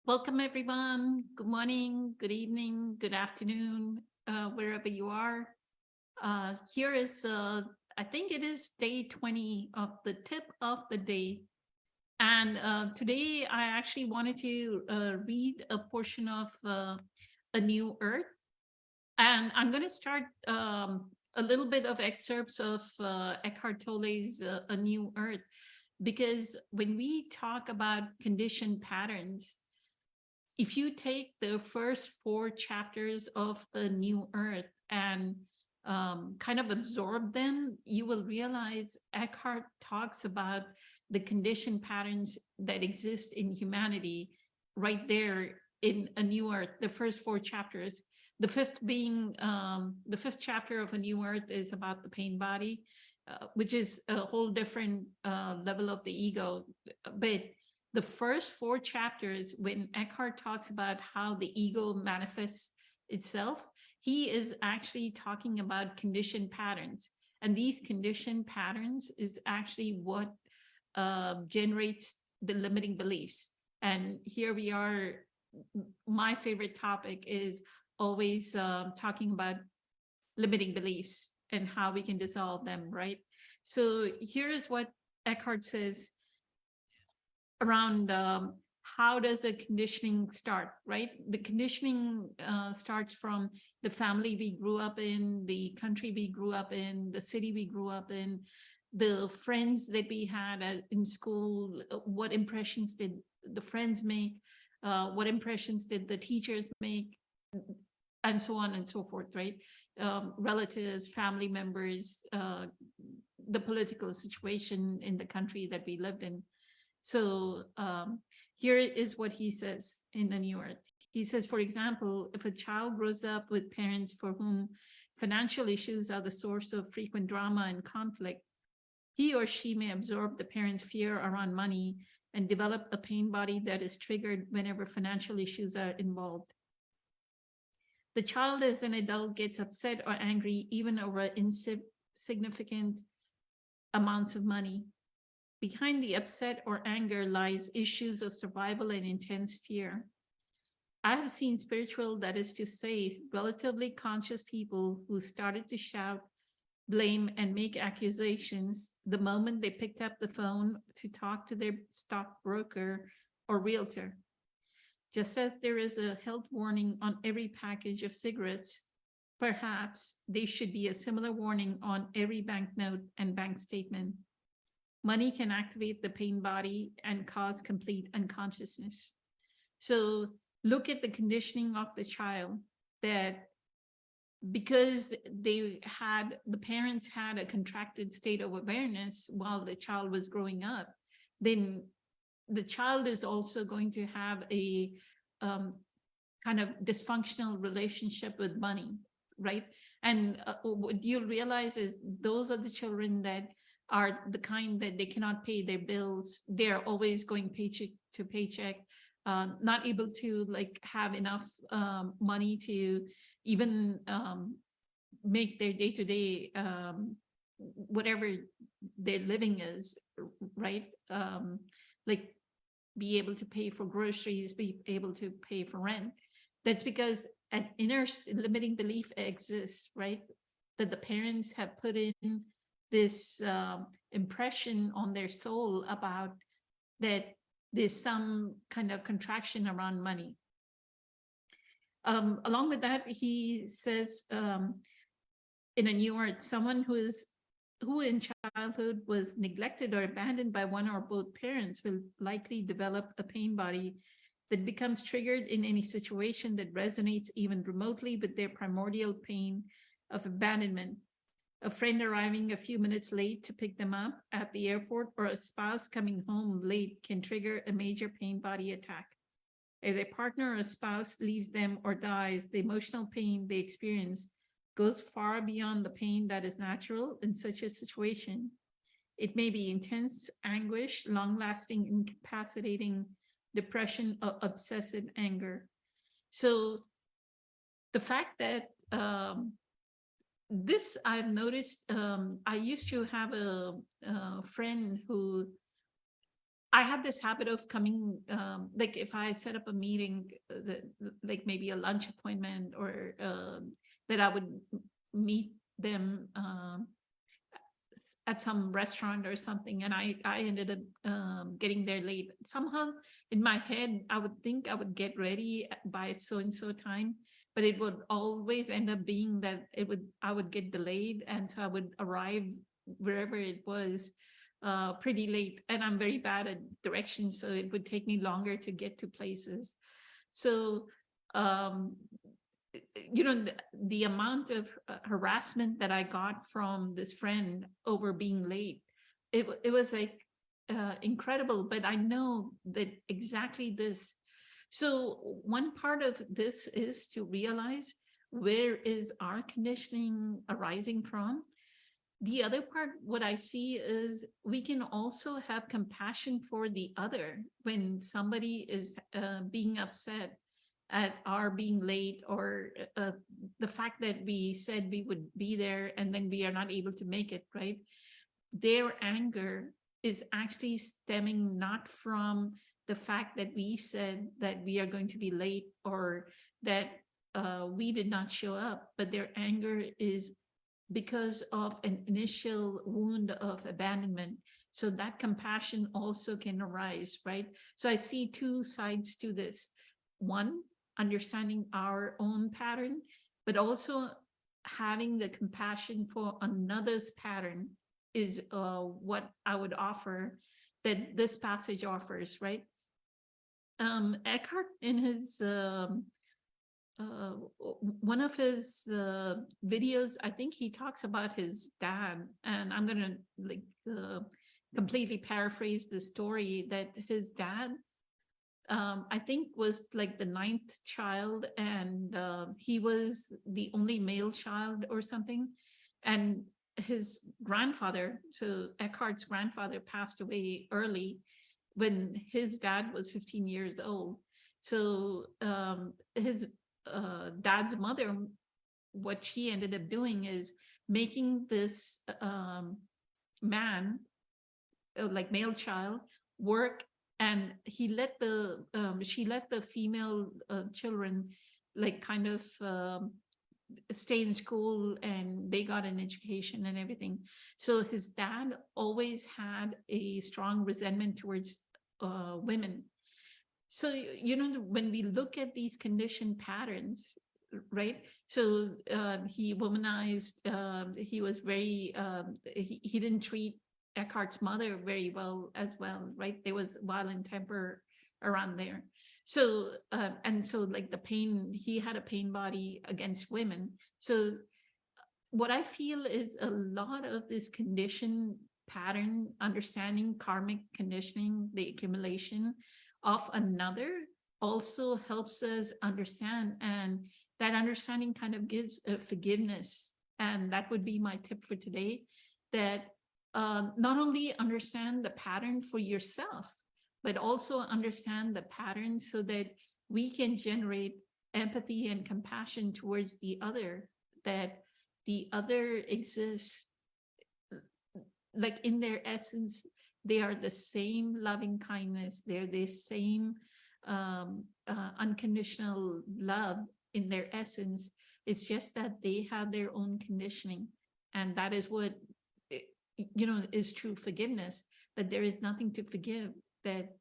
Welcome, everyone. Good morning, good evening, good afternoon, wherever you are. Here is, I think it is day 20 of the tip of the day. And today I actually wanted to read a portion of A New Earth. And I'm going to start a little bit of excerpts of Eckhart Tolle's A New Earth, because when we talk about conditioned patterns, if you take the first four chapters of A New Earth and kind of absorb them, you will realize Eckhart talks about the conditioned patterns that exist in humanity right there in A New Earth, the first four chapters. The fifth being the fifth chapter of A New Earth is about the pain body, which is a whole different level of the ego. But the first four chapters, when Eckhart talks about how the ego manifests itself, he is actually talking about conditioned patterns. And these conditioned patterns is actually what generates the limiting beliefs. And here we are, my favorite topic is always talking about limiting beliefs and how we can dissolve them, right? So here's what Eckhart says around how does the conditioning start, right? The conditioning starts from the family we grew up in, the country we grew up in, the city we grew up in, the friends that we had in school. What impressions did the friends make? What impressions did the teachers make? And so on and so forth, right? Relatives, family members, the political situation in the country that we lived in. So here is what he says in A New Earth. He says, for example, if a child grows up with parents for whom financial issues are the source of frequent drama and conflict, he or she may absorb the parents' fear around money and develop a pain body that is triggered whenever financial issues are involved. The child as an adult gets upset or angry even over insignificant amounts of money. Behind the upset or anger lies issues of survival and intense fear. I have seen spiritual, that is to say, relatively conscious people who started to shout, blame, and make accusations the moment they picked up the phone to talk to their stockbroker or realtor. Just as there is a health warning on every package of cigarettes, perhaps there should be a similar warning on every banknote and bank statement. Money can activate the pain body and cause complete unconsciousness. So look at the conditioning of the child, that because the parents had a contracted state of awareness while the child was growing up, then the child is also going to have a kind of dysfunctional relationship with money, right? And what you'll realize is those are the children that are the kind that they cannot pay their bills. They're always going paycheck to paycheck, not able to like have enough money to even make their day-to-day whatever their living is, right? Like be able to pay for groceries, be able to pay for rent. That's because an inner limiting belief exists, right? That the parents have put in this impression on their soul about that there's some kind of contraction around money. Along with that, he says in A New Earth, someone who in childhood was neglected or abandoned by one or both parents will likely develop a pain body that becomes triggered in any situation that resonates even remotely with their primordial pain of abandonment. A friend arriving a few minutes late to pick them up at the airport, or a spouse coming home late, can trigger a major pain body attack. If their partner or spouse leaves them or dies, the emotional pain they experience goes far beyond the pain that is natural in such a situation. It may be intense anguish, long-lasting, incapacitating depression, or obsessive anger. So the fact that this I've noticed, I used to have a friend who I have this habit of coming, like if I set up a meeting, like maybe a lunch appointment, or that I would meet them at some restaurant or something, and I ended up getting there late. Somehow in my head, I would think I would get ready by so and so time, but it would always end up being that I would get delayed, and so I would arrive wherever it was pretty late. And I'm very bad at directions, so it would take me longer to get to places. So um the amount of harassment that I got from this friend over being late, it was like incredible. But I know that exactly this. So one part of this is to realize, where is our conditioning arising from? The other part, what I see is, we can also have compassion for the other when somebody is being upset at our being late, or the fact that we said we would be there and then we are not able to make it, right? Their anger is actually stemming not from the fact that we said that we are going to be late, or that we did not show up, but their anger is because of an initial wound of abandonment. So that compassion also can arise, right? So I see two sides to this. One, understanding our own pattern, but also having the compassion for another's pattern is what I would offer, that this passage offers, right? Eckhart, in his one of his videos, I think he talks about his dad, and I'm gonna like completely paraphrase the story, that his dad, I think, was like the ninth child, and he was the only male child or something. And his grandfather, so Eckhart's grandfather, passed away early when his dad was 15 years old. So his dad's mother, what she ended up doing is making this man, like male child, work, and she let the female children like kind of stay in school, and they got an education and everything. So his dad always had a strong resentment towards women. So when we look at these conditioned patterns, right? So he womanized, he was very he didn't treat Eckhart's mother very well as well, right? There was violent temper around there. So and so, like, the pain, he had a pain body against women. So what I feel is, a lot of this condition pattern understanding, karmic conditioning, the accumulation of another, also helps us understand, and that understanding kind of gives a forgiveness. And that would be my tip for today, that not only understand the pattern for yourself, but also understand the pattern so that we can generate empathy and compassion towards the other, that the other exists, like in their essence, they are the same loving kindness, they're the same unconditional love in their essence. It's just that they have their own conditioning, and that is what is true forgiveness, that there is nothing to forgive, that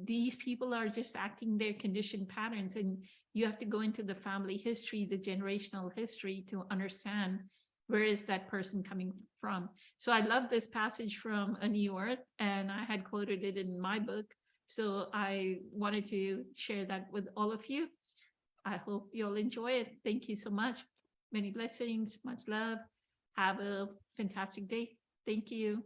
these people are just acting their conditioned patterns, and you have to go into the family history, the generational history, to understand where is that person coming from. So I love this passage from A New Earth, and I had quoted it in my book, so I wanted to share that with all of you. I hope you'll enjoy it. Thank you so much. Many blessings, much love. Have a fantastic day. Thank you.